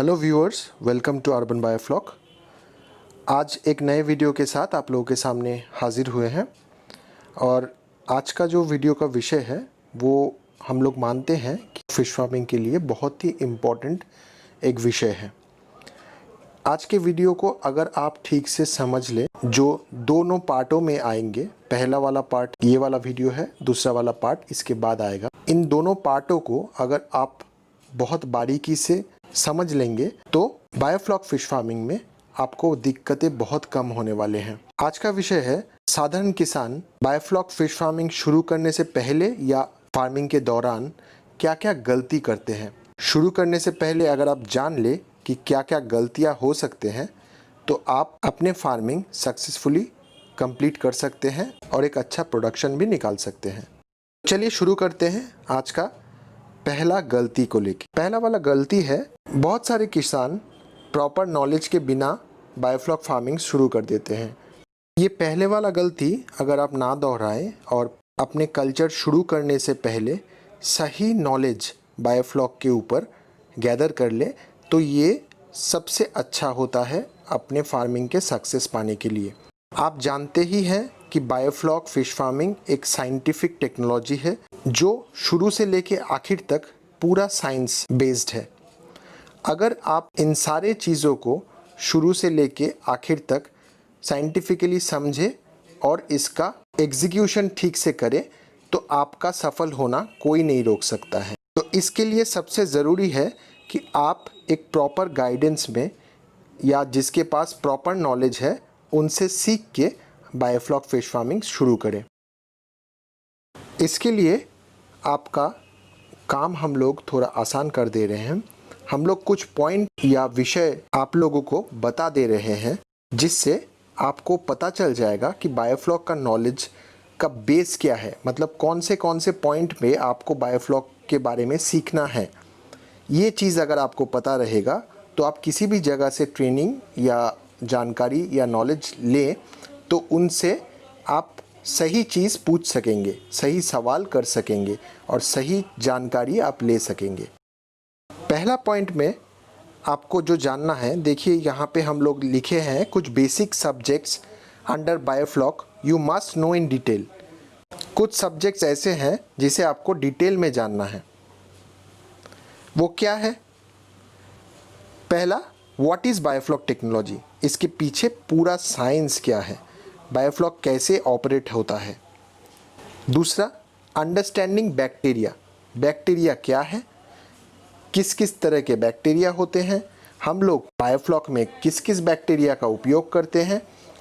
Hello viewers, welcome to urban biofloc. आज एक नए वीडियो के साथ आप लोगों के सामने हाजिर हुए हैं और आज का जो वीडियो का विषय है वो हम लोग मानते हैं कि फ़िश फार्मिंग के लिए बहुत ही इम्पोर्टेंट एक विषय है। आज के वीडियो को अगर आप ठीक से समझ लें, जो दोनों पार्टों में आएंगे, पहला वाला पार्ट ये वाला वीडियो है, दूसरा वाला पार्ट इसके बाद आएगा। इन दोनों पार्टों को अगर आप बहुत बारीकी से समझ लेंगे तो बायोफ्लॉक फिश फार्मिंग में आपको दिक्कतें बहुत कम होने वाले हैं। आज का विषय है साधारण किसान बायोफ्लॉक फिश फार्मिंग शुरू करने से पहले या फार्मिंग के दौरान क्या क्या गलती करते हैं। शुरू करने से पहले अगर आप जान ले कि क्या क्या गलतियां हो सकते हैं तो आप अपने फार्मिंग सक्सेसफुली कंप्लीट कर सकते हैं और एक अच्छा प्रोडक्शन भी निकाल सकते हैं। चलिए शुरू करते हैं आज का पहला गलती को लेकर। पहला वाला गलती है, बहुत सारे किसान प्रॉपर नॉलेज के बिना बायोफ्लॉक फार्मिंग शुरू कर देते हैं। ये पहले वाला गलती अगर आप ना दोहराएं और अपने कल्चर शुरू करने से पहले सही नॉलेज बायोफ्लॉक के ऊपर गैदर कर ले तो ये सबसे अच्छा होता है अपने फार्मिंग के सक्सेस पाने के लिए। आप जानते ही हैं कि बायोफ्लॉक फिश फार्मिंग एक साइंटिफिक टेक्नोलॉजी है जो शुरू से लेके आखिर तक पूरा साइंस बेस्ड है। अगर आप इन सारे चीज़ों को शुरू से लेके आखिर तक साइंटिफिकली समझे और इसका एग्जीक्यूशन ठीक से करें तो आपका सफल होना कोई नहीं रोक सकता है। तो इसके लिए सबसे ज़रूरी है कि आप एक प्रॉपर गाइडेंस में या जिसके पास प्रॉपर नॉलेज है उनसे सीख के बायोफ्लॉक फिश फार्मिंग शुरू करें। इसके लिए आपका काम हम लोग थोड़ा आसान कर दे रहे हैं। हम लोग कुछ पॉइंट या विषय आप लोगों को बता दे रहे हैं जिससे आपको पता चल जाएगा कि बायोफ्लॉक का नॉलेज का बेस क्या है, मतलब कौन से पॉइंट पे आपको बायोफ्लॉक के बारे में सीखना है। ये चीज़ अगर आपको पता रहेगा तो आप किसी भी जगह से ट्रेनिंग या जानकारी या नॉलेज लें तो उनसे आप सही चीज़ पूछ सकेंगे, सही सवाल कर सकेंगे और सही जानकारी आप ले सकेंगे। पहला पॉइंट में आपको जो जानना है, देखिए यहाँ पे हम लोग लिखे हैं कुछ basic subjects under biofloc you must know in detail. कुछ सब्जेक्ट्स ऐसे हैं जिसे आपको डिटेल में जानना है। वो क्या है? पहला, व्हाट इज़ बायोफ्लॉक टेक्नोलॉजी, इसके पीछे पूरा साइंस क्या है, बायोफ्लॉक कैसे ऑपरेट होता है। दूसरा, अंडरस्टैंडिंग बैक्टीरिया, बैक्टीरिया क्या है, किस किस तरह के बैक्टीरिया होते हैं, हम लोग बायोफ्लॉक में किस किस बैक्टीरिया का उपयोग करते हैं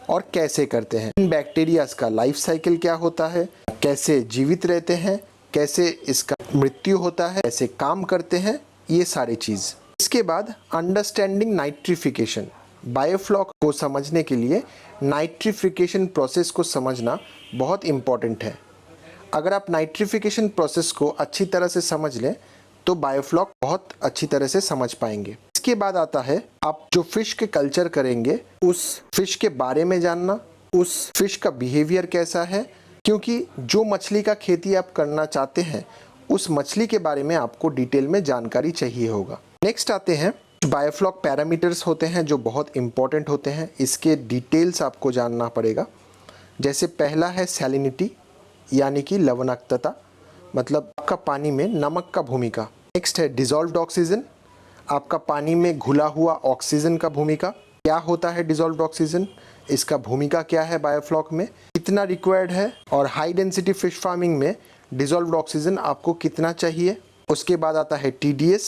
और कैसे करते हैं, इन बैक्टीरियाज का लाइफ साइकिल क्या होता है, कैसे जीवित रहते हैं, कैसे इसका मृत्यु होता है, कैसे काम करते हैं, ये सारी चीज़। इसके बाद अंडरस्टैंडिंग नाइट्रिफिकेशन, बायोफ्लॉक को समझने के लिए नाइट्रिफिकेशन प्रोसेस को समझना बहुत इम्पॉर्टेंट है। अगर आप नाइट्रिफिकेशन प्रोसेस को अच्छी तरह से समझ लें तो बायोफ्लॉक बहुत अच्छी तरह से समझ पाएंगे। इसके बाद आता है आप जो फिश के कल्चर करेंगे उस फिश के बारे में जानना, उस फिश का बिहेवियर कैसा है, क्योंकि जो मछली का खेती आप करना चाहते हैं उस मछली के बारे में आपको डिटेल में जानकारी चाहिए होगा। नेक्स्ट आते हैं बायोफ्लॉक पैरामीटर्स होते हैं जो बहुत इंपॉर्टेंट होते हैं, इसके डिटेल्स आपको जानना पड़ेगा। जैसे पहला है सैलिनिटी यानी कि लवणाक्तता, मतलब आपका पानी में नमक का भूमिका। नेक्स्ट है डिसॉल्व्ड ऑक्सीजन, आपका पानी में घुला हुआ ऑक्सीजन का भूमिका। क्या होता है डिसॉल्व्ड ऑक्सीजन, इसका भूमिका क्या है बायोफ्लॉक में, कितना रिक्वायर्ड है, और हाई डेंसिटी फिश फार्मिंग में डिसॉल्व्ड ऑक्सीजन आपको कितना चाहिए। उसके बाद आता है TDS,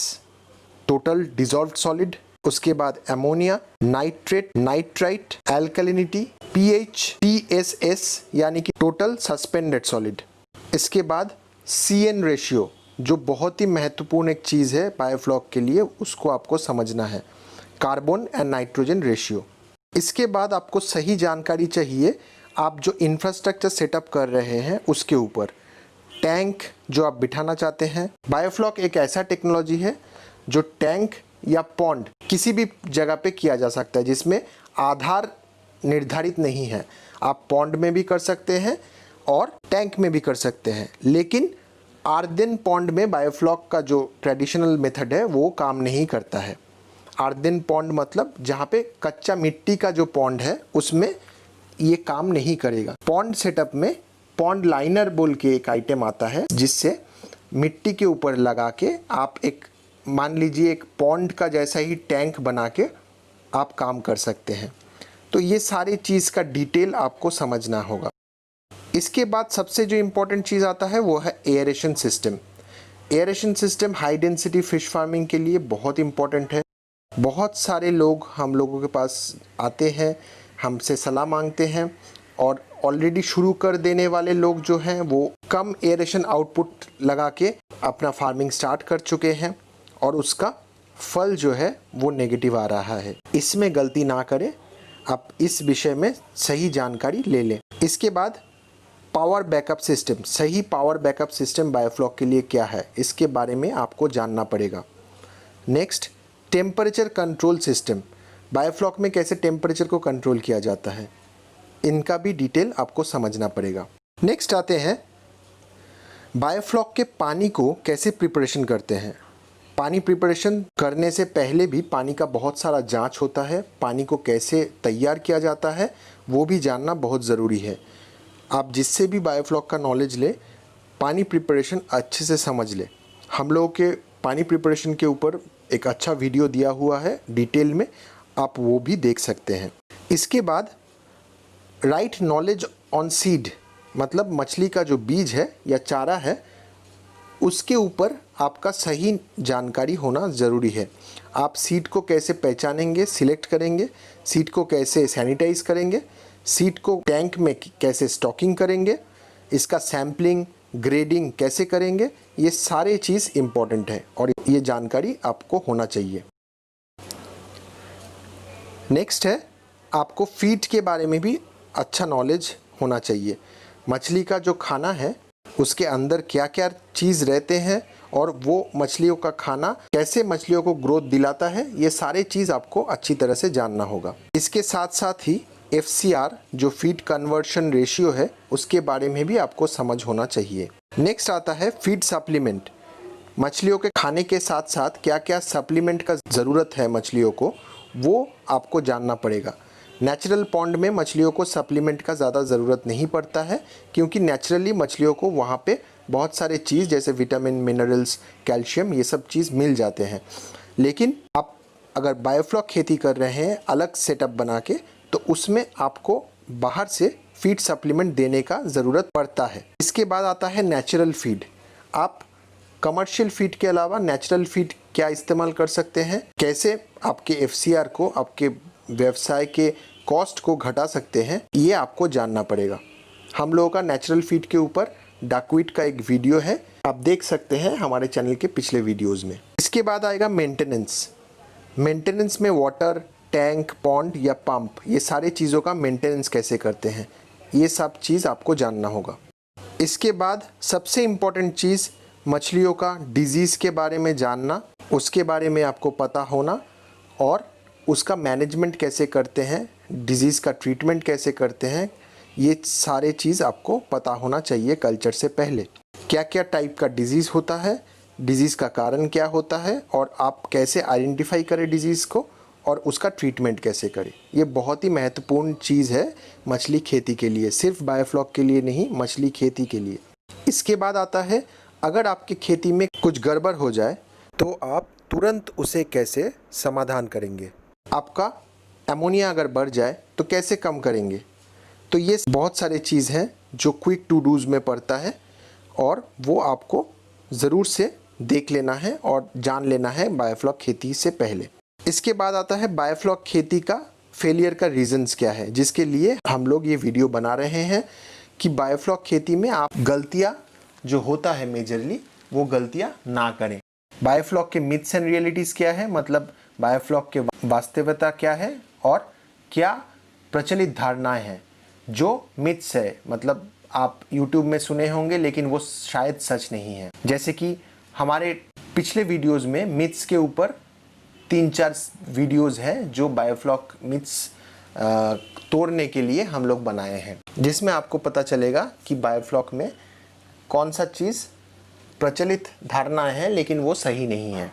टोटल डिसॉल्व्ड सॉलिड। उसके बाद ammonia, nitrate, nitrite, alkalinity, pH, TSS यानी कि टोटल सस्पेंडेड सॉलिड। इसके बाद CN रेशियो जो बहुत ही महत्वपूर्ण एक चीज़ है बायोफ्लॉक के लिए, उसको आपको समझना है, कार्बन एंड नाइट्रोजन रेशियो। इसके बाद आपको सही जानकारी चाहिए आप जो इंफ्रास्ट्रक्चर सेटअप कर रहे हैं उसके ऊपर, टैंक जो आप बिठाना चाहते हैं। बायोफ्लॉक एक ऐसा टेक्नोलॉजी है जो टैंक या पॉन्ड किसी भी जगह पे किया जा सकता है जिसमें आधार निर्धारित नहीं है। आप पॉन्ड में भी कर सकते हैं और टैंक में भी कर सकते हैं, लेकिन आर्देन पॉन्ड में बायोफ्लॉक का जो ट्रेडिशनल मेथड है वो काम नहीं करता है। आर्देन पॉन्ड मतलब जहाँ पे कच्चा मिट्टी का जो पॉन्ड है उसमें ये काम नहीं करेगा। पॉन्ड सेटअप में पॉन्ड लाइनर बोल के एक आइटम आता है, जिससे मिट्टी के ऊपर लगा के आप एक मान लीजिए एक पॉन्ड का जैसा ही टैंक बना के आप काम कर सकते हैं। तो ये सारी चीज़ का डिटेल आपको समझना होगा। इसके बाद सबसे जो इम्पोर्टेंट चीज़ आता है वो है aeration system. Aeration system high density fish farming के लिए बहुत इम्पोर्टेंट है। बहुत सारे लोग हम लोगों के पास आते हैं, हमसे सलाह मांगते हैं, और ऑलरेडी शुरू कर देने वाले लोग जो हैं वो कम एयरेशन आउटपुट लगा के अपना फार्मिंग स्टार्ट कर चुके हैं और उसका फल जो है वो नेगेटिव आ रहा है। इसमें गलती ना करें, आप इस विषय में सही जानकारी ले लें। इसके बाद पावर बैकअप सिस्टम, सही पावर बैकअप सिस्टम बायोफ्लॉक के लिए क्या है, इसके बारे में आपको जानना पड़ेगा। Next, temperature control system, biofloc में कैसे टेम्परेचर को कंट्रोल किया जाता है, इनका भी डिटेल आपको समझना पड़ेगा। नेक्स्ट आते हैं बायोफ्लॉक के पानी को कैसे प्रिपरेशन करते हैं। पानी प्रिपरेशन करने से पहले भी पानी का बहुत सारा जांच होता है। पानी को कैसे तैयार किया जाता है वो भी जानना बहुत ज़रूरी है। आप जिससे भी बायोफ्लॉक का नॉलेज ले, पानी प्रिपरेशन अच्छे से समझ ले। हम लोगों के पानी प्रिपरेशन के ऊपर एक अच्छा वीडियो दिया हुआ है डिटेल में, आप वो भी देख सकते हैं। इसके बाद राइट नॉलेज ऑन सीड, मतलब मछली का जो बीज है या चारा है उसके ऊपर आपका सही जानकारी होना ज़रूरी है। आप सीड को कैसे पहचानेंगे, सिलेक्ट करेंगे, सीड को कैसे सैनिटाइज करेंगे, सीड को टैंक में कैसे स्टॉकिंग करेंगे, इसका सैम्पलिंग ग्रेडिंग कैसे करेंगे, ये सारे चीज़ इम्पॉर्टेंट है और ये जानकारी आपको होना चाहिए। नेक्स्ट है, आपको फीड के बारे में भी अच्छा नॉलेज होना चाहिए। मछली का जो खाना है उसके अंदर क्या क्या चीज़ रहते हैं और वो मछलियों का खाना कैसे मछलियों को ग्रोथ दिलाता है, ये सारे चीज़ आपको अच्छी तरह से जानना होगा। इसके साथ साथ ही FCR जो फीड कन्वर्शन रेशियो है उसके बारे में भी आपको समझ होना चाहिए। नेक्स्ट आता है फीड सप्लीमेंट, मछलियों के खाने के साथ साथ क्या क्या सप्लीमेंट का ज़रूरत है मछलियों को, वो आपको जानना पड़ेगा। नेचुरल पॉन्ड में मछलियों को सप्लीमेंट का ज़्यादा ज़रूरत नहीं पड़ता है, क्योंकि नेचुरली मछलियों को वहाँ पे बहुत सारे चीज़ जैसे विटामिन, मिनरल्स, कैल्शियम, ये सब चीज़ मिल जाते हैं। लेकिन आप अगर बायोफ्लॉक खेती कर रहे हैं अलग सेटअप बना के, तो उसमें आपको बाहर से फीड सप्लीमेंट देने का ज़रूरत पड़ता है। इसके बाद आता है नेचुरल फीड। आप कमर्शियल फीड के अलावा नेचुरल फीड क्या इस्तेमाल कर सकते हैं, कैसे आपके FCR को, आपके व्यवसाय के कॉस्ट को घटा सकते हैं, ये आपको जानना पड़ेगा। हम लोगों का नेचुरल फीड के ऊपर डाकवीट का एक वीडियो है, आप देख सकते हैं हमारे चैनल के पिछले वीडियोस में। इसके बाद आएगा मेंटेनेंस। मेंटेनेंस में वाटर टैंक, पॉन्ड या पंप, ये सारी चीज़ों का मेंटेनेंस कैसे करते हैं, ये सब चीज़ आपको जानना होगा। इसके बाद सबसे इम्पोर्टेंट चीज़ मछलियों का डिजीज़ के बारे में जानना, उसके बारे में आपको पता होना और उसका मैनेजमेंट कैसे करते हैं, डिज़ीज़ का ट्रीटमेंट कैसे करते हैं, ये सारे चीज़ आपको पता होना चाहिए कल्चर से पहले। क्या क्या टाइप का डिज़ीज़ होता है, डिज़ीज़ का कारण क्या होता है और आप कैसे आइडेंटिफाई करें डिज़ीज़ को और उसका ट्रीटमेंट कैसे करें, ये बहुत ही महत्वपूर्ण चीज़ है मछली खेती के लिए, सिर्फ बायोफ्लॉक के लिए नहीं, मछली खेती के लिए। इसके बाद आता है, अगर आपकी खेती में कुछ गड़बड़ हो जाए तो आप तुरंत उसे कैसे समाधान करेंगे। आपका अमोनिया अगर बढ़ जाए तो कैसे कम करेंगे। तो ये बहुत सारे चीज़ हैं जो क्विक टू डूज़ में पड़ता है और वो आपको ज़रूर से देख लेना है और जान लेना है बायोफ्लॉक खेती से पहले। इसके बाद आता है बायोफ्लॉक खेती का फेलियर का रीज़न्स क्या है, जिसके लिए हम लोग ये वीडियो बना रहे हैं कि बायोफ्लॉक खेती में आप गलतियाँ जो होता है मेजरली वो गलतियाँ ना करें। बायोफ्लॉक के मिथ्स एंड रियलिटीज़ क्या है, मतलब बायोफ्लॉक के वास्तविकता क्या है और क्या प्रचलित धारणाएं हैं। जो मिथ्स है मतलब आप YouTube में सुने होंगे लेकिन वो शायद सच नहीं है। जैसे कि हमारे पिछले वीडियोस में मिथ्स के ऊपर 3-4 वीडियोस हैं जो बायोफ्लॉक मिथ्स तोड़ने के लिए हम लोग बनाए हैं, जिसमें आपको पता चलेगा कि बायोफ्लॉक में कौन सा चीज़ प्रचलित धारणाएं हैं लेकिन वो सही नहीं है।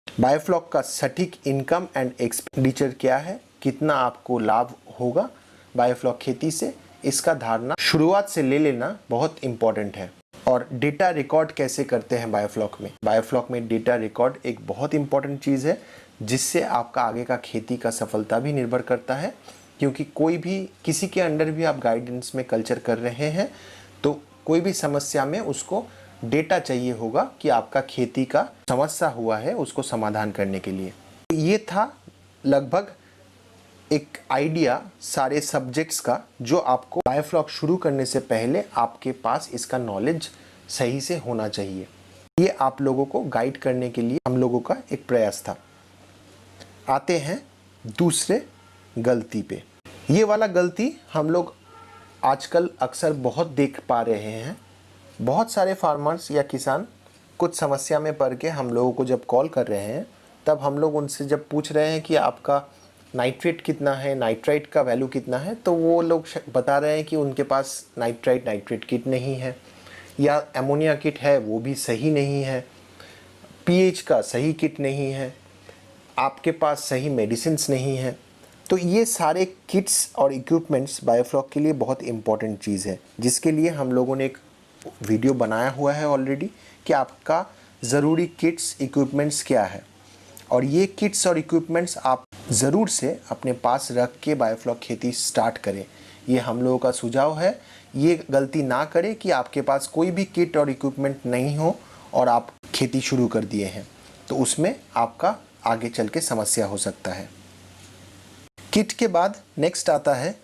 बायोफ्लॉक का सटीक इनकम एंड एक्सपेंडिचर क्या है, कितना आपको लाभ होगा बायोफ्लॉक खेती से, इसका धारणा शुरुआत से ले लेना बहुत इंपॉर्टेंट है। और डेटा रिकॉर्ड कैसे करते हैं बायोफ्लॉक में? बायोफ्लॉक में डेटा रिकॉर्ड एक बहुत इंपॉर्टेंट चीज़ है, जिससे आपका आगे का खेती का सफलता भी निर्भर करता है। क्योंकि कोई भी किसी के अंडर भी आप गाइडेंस में कल्चर कर रहे हैं तो कोई भी समस्या में उसको डेटा चाहिए होगा कि आपका खेती का समस्या हुआ है उसको समाधान करने के लिए। ये था लगभग एक आइडिया सारे सब्जेक्ट्स का, जो आपको बायोफ्लॉक शुरू करने से पहले आपके पास इसका नॉलेज सही से होना चाहिए। ये आप लोगों को गाइड करने के लिए हम लोगों का एक प्रयास था। आते हैं दूसरे गलती पे। ये वाला गलती हम लोग आजकल अक्सर बहुत देख पा रहे हैं। बहुत सारे फार्मर्स या किसान कुछ समस्या में पड़ के हम लोगों को जब कॉल कर रहे हैं, तब हम लोग उनसे जब पूछ रहे हैं कि आपका नाइट्रेट कितना है, नाइट्राइट का वैल्यू कितना है, तो वो लोग बता रहे हैं कि उनके पास नाइट्राइट किट नहीं है, या एमोनिया किट है वो भी सही नहीं है, पीएच का सही किट नहीं है, आपके पास सही मेडिसिन्स नहीं है। तो ये सारे किट्स और इक्विपमेंट्स बायोफ्लॉक के लिए बहुत इंपॉर्टेंट चीज़ है, जिसके लिए हम लोगों ने एक वीडियो बनाया हुआ है ऑलरेडी कि आपका ज़रूरी किट्स इक्विपमेंट्स क्या है। और ये किट्स और इक्विपमेंट्स आप ज़रूर से अपने पास रख के बायोफ्लॉक खेती स्टार्ट करें। ये हम लोगों का सुझाव है। ये गलती ना करें कि आपके पास कोई भी किट और इक्विपमेंट नहीं हो और आप खेती शुरू कर दिए हैं, तो उसमें आपका आगे चल के समस्या हो सकता है। किट के बाद नेक्स्ट आता है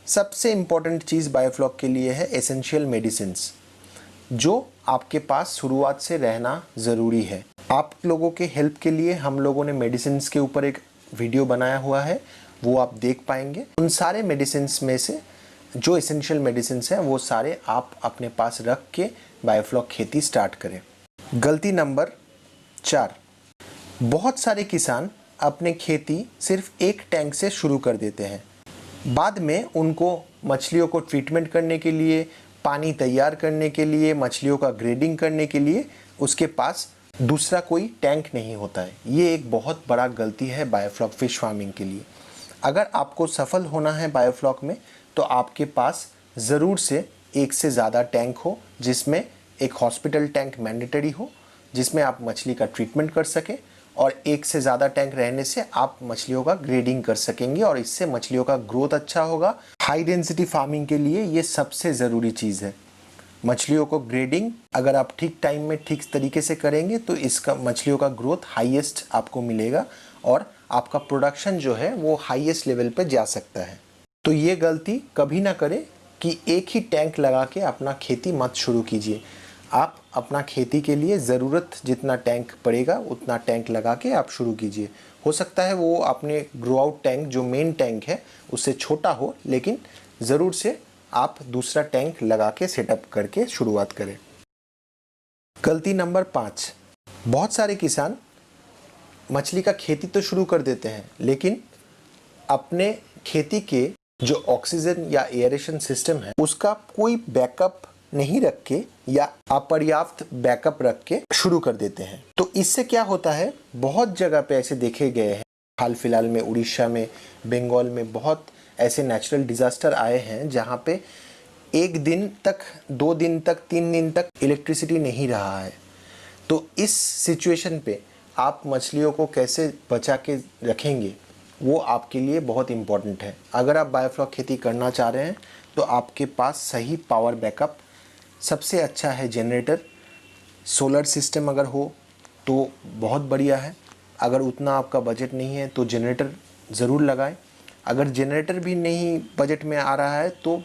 सबसे इम्पॉर्टेंट चीज़ बायोफ्लॉक के लिए है एसेंशियल मेडिसिन्स, जो आपके पास शुरुआत से रहना ज़रूरी है। आप लोगों के हेल्प के लिए हम लोगों ने मेडिसिन्स के ऊपर एक वीडियो बनाया हुआ है, वो आप देख पाएंगे। उन सारे मेडिसिन्स में से जो एसेंशियल मेडिसिन्स हैं वो सारे आप अपने पास रख के बायोफ्लॉक खेती स्टार्ट करें। गलती नंबर 4, बहुत सारे किसान अपने खेती सिर्फ एक टैंक से शुरू कर देते हैं। बाद में उनको मछलियों को ट्रीटमेंट करने के लिए, पानी तैयार करने के लिए, मछलियों का ग्रेडिंग करने के लिए उसके पास दूसरा कोई टैंक नहीं होता है। ये एक बहुत बड़ा गलती है बायोफ्लॉक फिश फार्मिंग के लिए। अगर आपको सफल होना है बायोफ्लॉक में, तो आपके पास ज़रूर से एक से ज़्यादा टैंक हो, जिसमें एक हॉस्पिटल टैंक मैंडेटरी हो, जिसमें आप मछली का ट्रीटमेंट कर सकें, और एक से ज़्यादा टैंक रहने से आप मछलियों का ग्रेडिंग कर सकेंगे और इससे मछलियों का ग्रोथ अच्छा होगा। हाई डेंसिटी फार्मिंग के लिए ये सबसे ज़रूरी चीज़ है। मछलियों को ग्रेडिंग अगर आप ठीक टाइम में ठीक तरीके से करेंगे तो इसका मछलियों का ग्रोथ हाईएस्ट आपको मिलेगा और आपका प्रोडक्शन जो है वो हाईएस्ट लेवल पे जा सकता है। तो ये गलती कभी ना करें कि एक ही टैंक लगा के अपना खेती मत शुरू कीजिए। आप अपना खेती के लिए ज़रूरत जितना टैंक पड़ेगा उतना टैंक लगा के आप शुरू कीजिए। हो सकता है वो अपने ग्रो आउट टैंक जो मेन टैंक है उससे छोटा हो, लेकिन ज़रूर से आप दूसरा टैंक लगा के सेटअप करके शुरुआत करें। गलती नंबर 5, बहुत सारे किसान मछली का खेती तो शुरू कर देते हैं, लेकिन अपने खेती के जो ऑक्सीजन या एयरेशन सिस्टम है उसका कोई बैकअप नहीं रख के या अपर्याप्त बैकअप रख के शुरू कर देते हैं। तो इससे क्या होता है, बहुत जगह पे ऐसे देखे गए हैं। हाल फिलहाल में उड़ीसा में, बंगाल में बहुत ऐसे नेचुरल डिज़ास्टर आए हैं जहाँ पे 1 दिन तक, 2 दिन तक, 3 दिन तक इलेक्ट्रिसिटी नहीं रहा है। तो इस सिचुएशन पे आप मछलियों को कैसे बचा के रखेंगे वो आपके लिए बहुत इम्पॉर्टेंट है। अगर आप बायोफ्लॉक खेती करना चाह रहे हैं तो आपके पास सही पावर बैकअप सबसे अच्छा है जनरेटर। सोलर सिस्टम अगर हो तो बहुत बढ़िया है। अगर उतना आपका बजट नहीं है तो जनरेटर ज़रूर लगाएं। अगर जनरेटर भी नहीं बजट में आ रहा है तो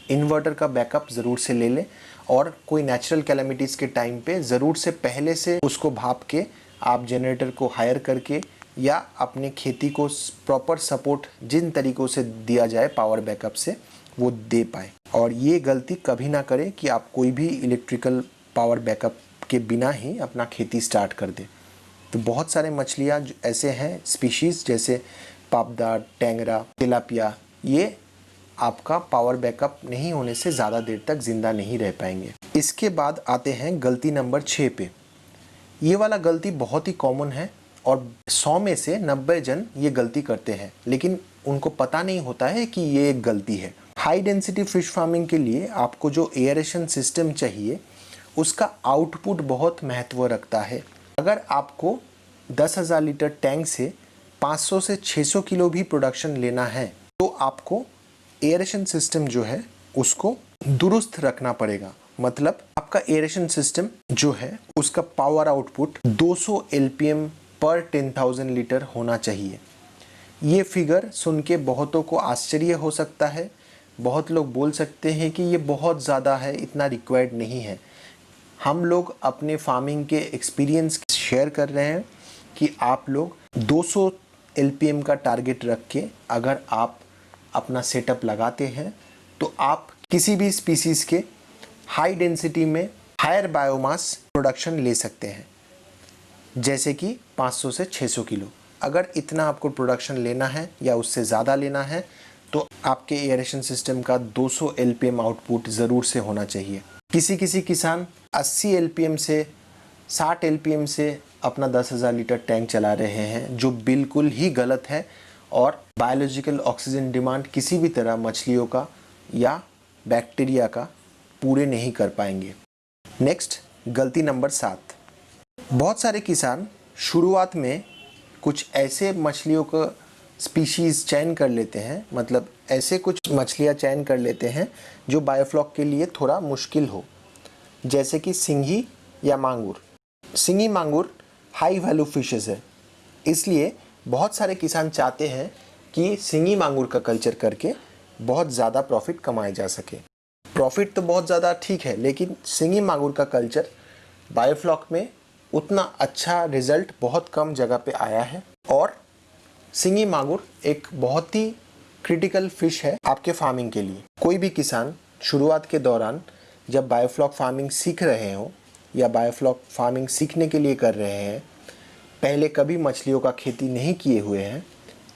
इन्वर्टर का बैकअप ज़रूर से ले लें, और कोई नेचुरल कैलेमिटीज़ के टाइम पे ज़रूर से पहले से उसको भाप के आप जनरेटर को हायर करके या अपने खेती को प्रॉपर सपोर्ट जिन तरीक़ों से दिया जाए पावर बैकअप से वो दे पाए। और ये गलती कभी ना करें कि आप कोई भी इलेक्ट्रिकल पावर बैकअप के बिना ही अपना खेती स्टार्ट कर दें। तो बहुत सारे मछलियाँ ऐसे हैं स्पीशीज़ जैसे पापदा, टेंगरा, तिलापिया, ये आपका पावर बैकअप नहीं होने से ज़्यादा देर तक ज़िंदा नहीं रह पाएंगे। इसके बाद आते हैं गलती नंबर 6 पे। ये वाला गलती बहुत ही कॉमन है और 100 में से 90 जन ये गलती करते हैं, लेकिन उनको पता नहीं होता है कि ये एक गलती है। हाई डेंसिटी फिश फार्मिंग के लिए आपको जो एयरेशन सिस्टम चाहिए उसका आउटपुट बहुत महत्व रखता है। अगर आपको 10,000 लीटर टैंक से 500 से 600 किलो भी प्रोडक्शन लेना है तो आपको एयरेशन सिस्टम जो है उसको दुरुस्त रखना पड़ेगा। मतलब आपका एयरेशन सिस्टम जो है उसका पावर आउटपुट 200 LPM पर 10,000 लीटर होना चाहिए। ये फिगर सुन के बहुतों को आश्चर्य हो सकता है, बहुत लोग बोल सकते हैं कि ये बहुत ज़्यादा है, इतना रिक्वायर्ड नहीं है। हम लोग अपने फार्मिंग के एक्सपीरियंस शेयर कर रहे हैं कि आप लोग 200 LPM का टारगेट रख के अगर आप अपना सेटअप लगाते हैं तो आप किसी भी स्पीसीज़ के हाई डेंसिटी में हायर बायोमास प्रोडक्शन ले सकते हैं, जैसे कि 500 से 600 किलो। अगर इतना आपको प्रोडक्शन लेना है या उससे ज़्यादा लेना है तो आपके एयरेशन सिस्टम का 200 LPM आउटपुट ज़रूर से होना चाहिए। किसी किसान 80 LPM से 60 LPM से अपना 10,000 लीटर टैंक चला रहे हैं, जो बिल्कुल ही गलत है और बायोलॉजिकल ऑक्सीजन डिमांड किसी भी तरह मछलियों का या बैक्टीरिया का पूरे नहीं कर पाएंगे। नेक्स्ट, गलती नंबर 7। बहुत सारे किसान शुरुआत में कुछ ऐसे मछलियों का स्पीशीज़ चयन कर लेते हैं, मतलब ऐसे कुछ मछलियाँ चयन कर लेते हैं जो बायोफ्लॉक के लिए थोड़ा मुश्किल हो, जैसे कि सिंघी या मांगुर। सिंघी मांगुर हाई वैल्यू फिशेस है, इसलिए बहुत सारे किसान चाहते हैं कि सिंघी मांगुर का कल्चर करके बहुत ज़्यादा प्रॉफिट कमाए जा सके। प्रॉफिट तो बहुत ज़्यादा ठीक है, लेकिन सिंघी मांगुर का कल्चर बायोफ्लॉक में उतना अच्छा रिजल्ट बहुत कम जगह पे आया है। और सिंघी मांगुर एक बहुत ही क्रिटिकल फिश है आपके फार्मिंग के लिए। कोई भी किसान शुरुआत के दौरान जब बायोफ्लॉक फार्मिंग सीख रहे हो या बायोफ्लॉक फार्मिंग सीखने के लिए कर रहे हैं, पहले कभी मछलियों का खेती नहीं किए हुए हैं,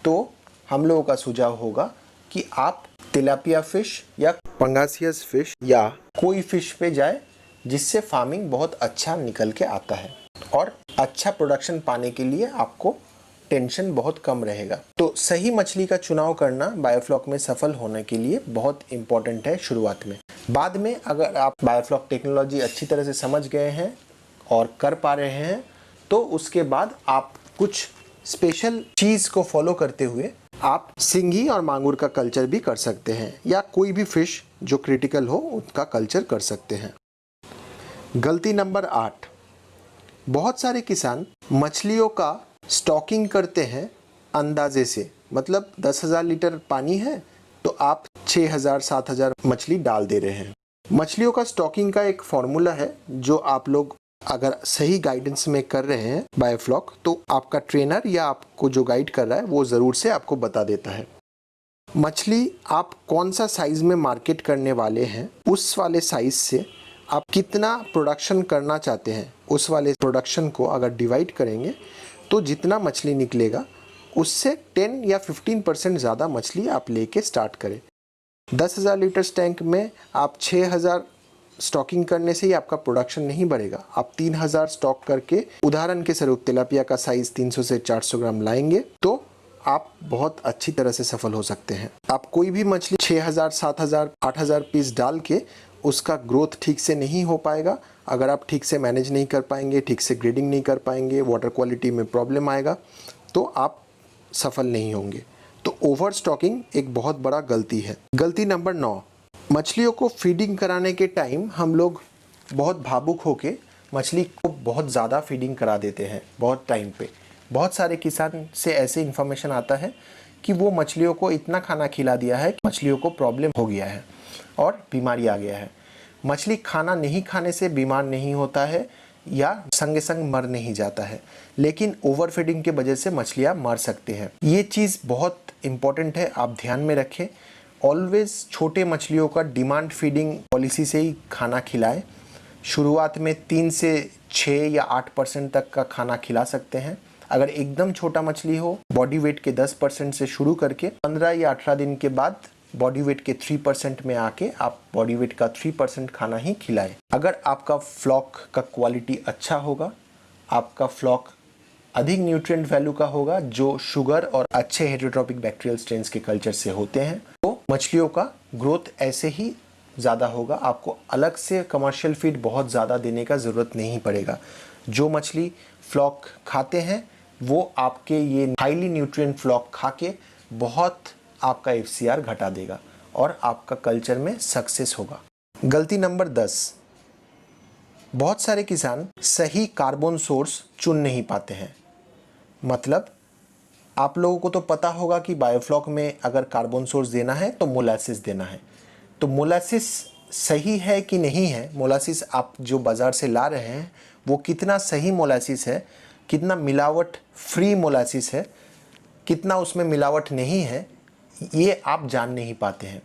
तो हम लोगों का सुझाव होगा कि आप तिलापिया फिश या पंगासियस फिश या कोई फिश पे जाए जिससे फार्मिंग बहुत अच्छा निकल के आता है और अच्छा प्रोडक्शन पाने के लिए आपको टेंशन बहुत कम रहेगा। तो सही मछली का चुनाव करना बायोफ्लॉक में सफल होने के लिए बहुत इम्पोर्टेंट है शुरुआत में। बाद में अगर आप बायोफ्लॉक टेक्नोलॉजी अच्छी तरह से समझ गए हैं और कर पा रहे हैं तो उसके बाद आप कुछ स्पेशल चीज़ को फॉलो करते हुए आप सिंघी और मांगुर का कल्चर भी कर सकते हैं या कोई भी फिश जो क्रिटिकल हो उनका कल्चर कर सकते हैं। गलती नंबर 8। बहुत सारे किसान मछलियों का स्टॉकिंग करते हैं अंदाजे से, मतलब 10,000 लीटर पानी है तो आप 6,000 7,000 मछली डाल दे रहे हैं। मछलियों का स्टॉकिंग का एक फॉर्मूला है जो आप लोग अगर सही गाइडेंस में कर रहे हैं बायोफ्लॉक, तो आपका ट्रेनर या आपको जो गाइड कर रहा है वो ज़रूर से आपको बता देता है। मछली आप कौन सा साइज़ में मार्केट करने वाले हैं, उस वाले साइज़ से आप कितना प्रोडक्शन करना चाहते हैं उस वाले प्रोडक्शन को अगर डिवाइड करेंगे तो जितना मछली निकलेगा उससे 10 या 15% ज़्यादा मछली आप लेके स्टार्ट करें। 10,000 लीटर टैंक में आप 6,000 स्टॉकिंग करने से ही आपका प्रोडक्शन नहीं बढ़ेगा। आप 3,000 स्टॉक करके उदाहरण के स्वरूप तिलापिया का साइज़ 300 से 400 ग्राम लाएंगे तो आप बहुत अच्छी तरह से सफल हो सकते हैं। आप कोई भी मछली 6,000 7,000 8,000 पीस डाल के उसका ग्रोथ ठीक से नहीं हो पाएगा। अगर आप ठीक से मैनेज नहीं कर पाएंगे, ठीक से ग्रेडिंग नहीं कर पाएंगे, वाटर क्वालिटी में प्रॉब्लम आएगा तो आप सफल नहीं होंगे। तो ओवर स्टॉकिंग एक बहुत बड़ा गलती है। गलती नंबर 9। मछलियों को फीडिंग कराने के टाइम हम लोग बहुत भावुक होके मछली को बहुत ज़्यादा फीडिंग करा देते हैं बहुत टाइम पे। बहुत सारे किसान से ऐसे इन्फॉर्मेशन आता है कि वो मछलियों को इतना खाना खिला दिया है कि मछलियों को प्रॉब्लम हो गया है और बीमारी आ गया है। मछली खाना नहीं खाने से बीमार नहीं होता है या संगे संग मर नहीं जाता है, लेकिन ओवर फीडिंग के वजह से मछलियाँ मर सकते हैं। ये चीज़ बहुत इम्पॉर्टेंट है, आप ध्यान में रखें। ऑलवेज छोटे मछलियों का डिमांड फीडिंग पॉलिसी से ही खाना खिलाएं। शुरुआत में 3 से 6 या 8% तक का खाना खिला सकते हैं। अगर एकदम छोटा मछली हो, बॉडी वेट के 10% से शुरू करके 15 या 18 दिन के बाद बॉडी वेट के 3% में आके आप बॉडी वेट का 3% खाना ही खिलाएं। अगर आपका फ्लॉक का क्वालिटी अच्छा होगा, आपका फ्लॉक अधिक न्यूट्रिएंट वैल्यू का होगा जो शुगर और अच्छे हेटेरोट्रॉपिक बैक्टीरियल स्ट्रेन्स के कल्चर से होते हैं। तो मछलियों का ग्रोथ ऐसे ही ज़्यादा होगा, आपको अलग से कमर्शियल फीड बहुत ज़्यादा देने का ज़रूरत नहीं पड़ेगा। जो मछली फ्लॉक खाते हैं वो आपके ये हाईली न्यूट्रिएंट फ्लॉक खा के बहुत आपका FCR घटा देगा और आपका कल्चर में सक्सेस होगा। गलती नंबर 10, बहुत सारे किसान सही कार्बन सोर्स चुन नहीं पाते हैं। मतलब आप लोगों को तो पता होगा कि बायोफ्लॉक में अगर कार्बन सोर्स देना है तो मोलासिस देना है। तो मोलासिस सही है कि नहीं है, मोलासिस आप जो बाज़ार से ला रहे हैं वो कितना सही मोलासिस है, कितना मिलावट फ्री मोलासिस है, कितना उसमें मिलावट नहीं है, ये आप जान नहीं पाते हैं।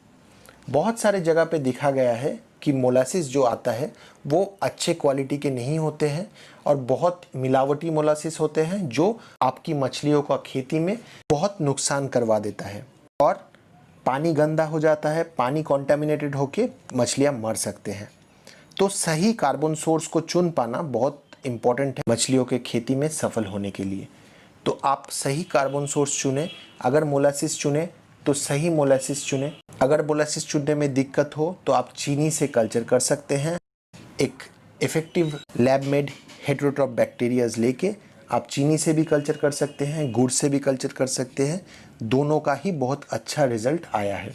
बहुत सारे जगह पे देखा गया है कि मोलासिस जो आता है वो अच्छे क्वालिटी के नहीं होते हैं और बहुत मिलावटी मोलासिस होते हैं जो आपकी मछलियों का खेती में बहुत नुकसान करवा देता है और पानी गंदा हो जाता है, पानी कॉन्टेमिनेटेड होके मछलियाँ मर सकते हैं। तो सही कार्बन सोर्स को चुन पाना बहुत इम्पॉर्टेंट है मछलियों के खेती में सफल होने के लिए। तो आप सही कार्बन सोर्स चुनें। अगर मोलासिस चुनें तो सही मोलासिस चुनें। अगर मोलासिस चुनने में दिक्कत हो तो आप चीनी से कल्चर कर सकते हैं। एक इफ़ेक्टिव लैब मेड हेटेरोट्रॉप बैक्टीरियाज लेके आप चीनी से भी कल्चर कर सकते हैं, गुड़ से भी कल्चर कर सकते हैं। दोनों का ही बहुत अच्छा रिजल्ट आया है।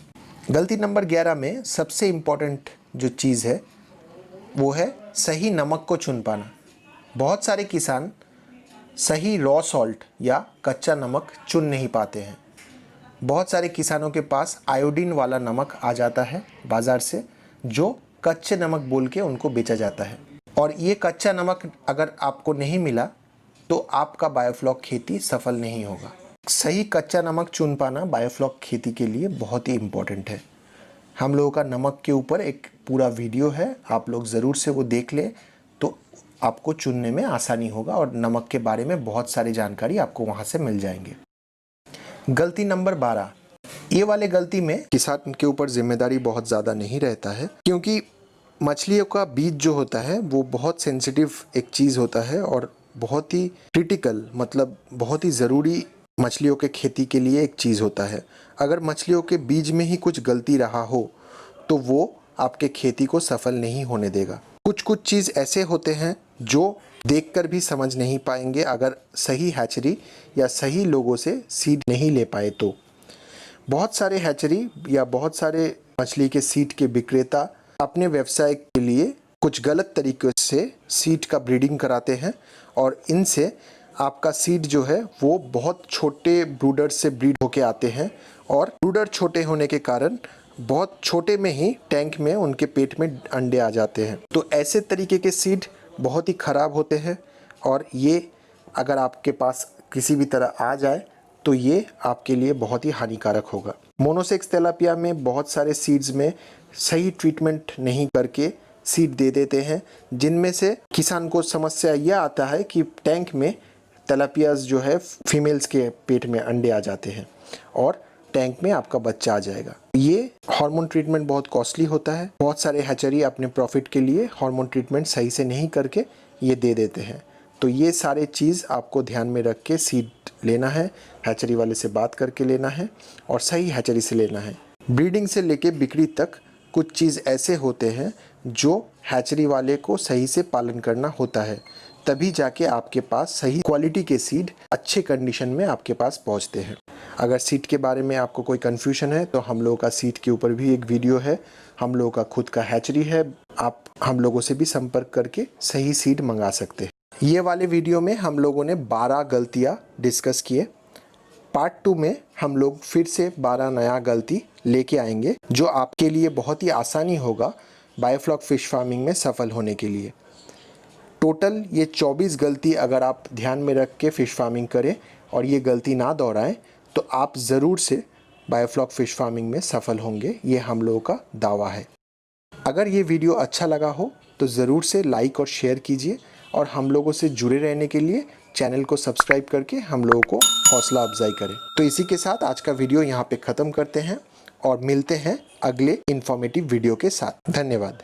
गलती नंबर 11 में सबसे इम्पॉर्टेंट जो चीज़ है वो है सही नमक को चुन पाना। बहुत सारे किसान सही रॉ सॉल्ट या कच्चा नमक चुन नहीं पाते हैं। बहुत सारे किसानों के पास आयोडीन वाला नमक आ जाता है बाज़ार से, जो कच्चे नमक बोल के उनको बेचा जाता है। और ये कच्चा नमक अगर आपको नहीं मिला तो आपका बायोफ्लॉक खेती सफल नहीं होगा। सही कच्चा नमक चुन पाना बायोफ्लॉक खेती के लिए बहुत ही इम्पोर्टेंट है। हम लोगों का नमक के ऊपर एक पूरा वीडियो है, आप लोग ज़रूर से वो देख लें तो आपको चुनने में आसानी होगा और नमक के बारे में बहुत सारी जानकारी आपको वहाँ से मिल जाएंगे। गलती नंबर 12, ये वाले गलती में किसान के ऊपर जिम्मेदारी बहुत ज़्यादा नहीं रहता है, क्योंकि मछलियों का बीज जो होता है वो बहुत सेंसिटिव एक चीज़ होता है और बहुत ही क्रिटिकल, मतलब बहुत ही ज़रूरी मछलियों के खेती के लिए एक चीज़ होता है। अगर मछलियों के बीज में ही कुछ गलती रहा हो तो वो आपके खेती को सफल नहीं होने देगा। कुछ चीज़ ऐसे होते हैं जो देखकर भी समझ नहीं पाएंगे अगर सही हैचरी या सही लोगों से सीड नहीं ले पाए तो। बहुत सारे हैचरी या बहुत सारे मछली के सीड के विक्रेता अपने व्यवसाय के लिए कुछ गलत तरीके से सीड का ब्रीडिंग कराते हैं और इनसे आपका सीड जो है वो बहुत छोटे ब्रूडर से ब्रीड होके आते हैं और ब्रूडर छोटे होने के कारण बहुत छोटे में ही टैंक में उनके पेट में अंडे आ जाते हैं। तो ऐसे तरीके के सीड बहुत ही ख़राब होते हैं और ये अगर आपके पास किसी भी तरह आ जाए तो ये आपके लिए बहुत ही हानिकारक होगा। मोनोसेक्स तेलापिया में बहुत सारे सीड्स में सही ट्रीटमेंट नहीं करके सीड दे देते हैं, जिनमें से किसान को समस्या यह आता है कि टैंक में तेलापियाज जो है फीमेल्स के पेट में अंडे आ जाते हैं और टैंक में आपका बच्चा आ जाएगा। ये हार्मोन ट्रीटमेंट बहुत कॉस्टली होता है। बहुत सारे हैचरी अपने प्रॉफिट के लिए हार्मोन ट्रीटमेंट सही से नहीं करके ये दे देते हैं। तो ये सारे चीज़ आपको ध्यान में रख के सीड लेना है, हैचरी वाले से बात करके लेना है और सही हैचरी से लेना है। ब्रीडिंग से लेके बिक्री तक कुछ चीज़ ऐसे होते हैं जो हैचरी वाले को सही से पालन करना होता है, तभी जाके आपके पास सही क्वालिटी के सीड अच्छे कंडीशन में आपके पास पहुंचते हैं। अगर सीड के बारे में आपको कोई कन्फ्यूजन है तो हम लोगों का सीड के ऊपर भी एक वीडियो है, हम लोगों का खुद का हैचरी है, आप हम लोगों से भी संपर्क करके सही सीड मंगा सकते हैं। ये वाले वीडियो में हम लोगों ने 12 गलतियाँ डिस्कस किए। पार्ट 2 में हम लोग फिर से 12 नया गलती लेके आएंगे जो आपके लिए बहुत ही आसानी होगा बायोफ्लॉक फिश फार्मिंग में सफल होने के लिए। टोटल ये 24 गलती अगर आप ध्यान में रख के फ़िश फार्मिंग करें और ये गलती ना दोहराएं तो आप ज़रूर से बायोफ्लॉक फ़िश फार्मिंग में सफल होंगे, ये हम लोगों का दावा है। अगर ये वीडियो अच्छा लगा हो तो ज़रूर से लाइक और शेयर कीजिए और हम लोगों से जुड़े रहने के लिए चैनल को सब्सक्राइब करके हम लोगों को हौसला अफजाई करें। तो इसी के साथ आज का वीडियो यहाँ पे ख़त्म करते हैं और मिलते हैं अगले इन्फॉर्मेटिव वीडियो के साथ। धन्यवाद।